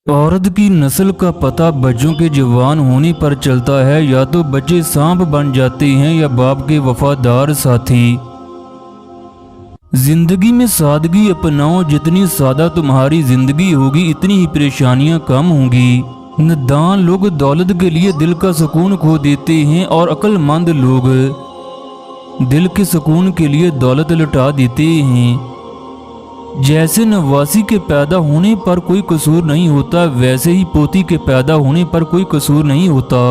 औरत की नस्ल का पता बच्चों के जवान होने पर चलता है। या तो बच्चे सांप बन जाते हैं या बाप के वफादार साथी। जिंदगी में सादगी अपनाओ, जितनी सादा तुम्हारी जिंदगी होगी इतनी ही परेशानियां कम होंगी। नादान लोग दौलत के लिए दिल का सुकून खो देते हैं और अक्लमंद लोग दिल के सुकून के लिए दौलत लुटा देते हैं। जैसे नवासी के पैदा होने पर कोई कसूर नहीं होता, वैसे ही पोती के पैदा होने पर कोई कसूर नहीं होता।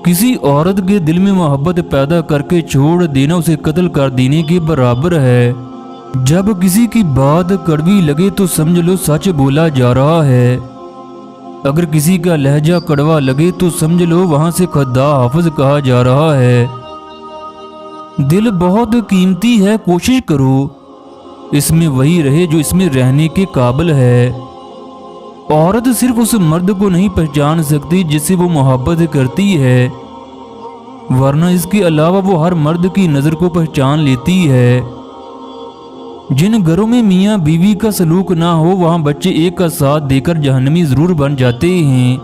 किसी औरत के दिल में मोहब्बत पैदा करके छोड़ देना उसे कत्ल कर देने के बराबर है। जब किसी की बात कड़वी लगे तो समझ लो सच बोला जा रहा है। अगर किसी का लहजा कड़वा लगे तो समझ लो वहां से खुदा हाफिज कहा जा रहा है। दिल बहुत कीमती है, कोशिश करो इसमें वही रहे जो इसमें रहने के काबिल है। औरत सिर्फ उस मर्द को नहीं पहचान सकती जिससे वो मोहब्बत करती है, वरना इसके अलावा वो हर मर्द की नज़र को पहचान लेती है। जिन घरों में मियाँ बीवी का सलूक ना हो वहाँ बच्चे एक का साथ देकर जहन्नमी जरूर बन जाते हैं।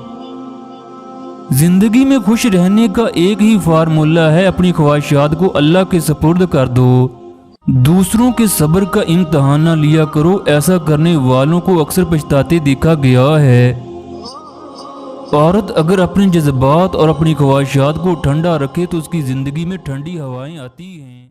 जिंदगी में खुश रहने का एक ही फार्मूला है, अपनी ख्वाहिशात को अल्लाह के सपुर्द कर दो। दूसरों के सब्र का इम्तहान न लिया करो, ऐसा करने वालों को अक्सर पछताते देखा गया है। औरत अगर अपने जज्बात और अपनी ख्वाहिशात को ठंडा रखे तो उसकी ज़िंदगी में ठंडी हवाएं आती हैं।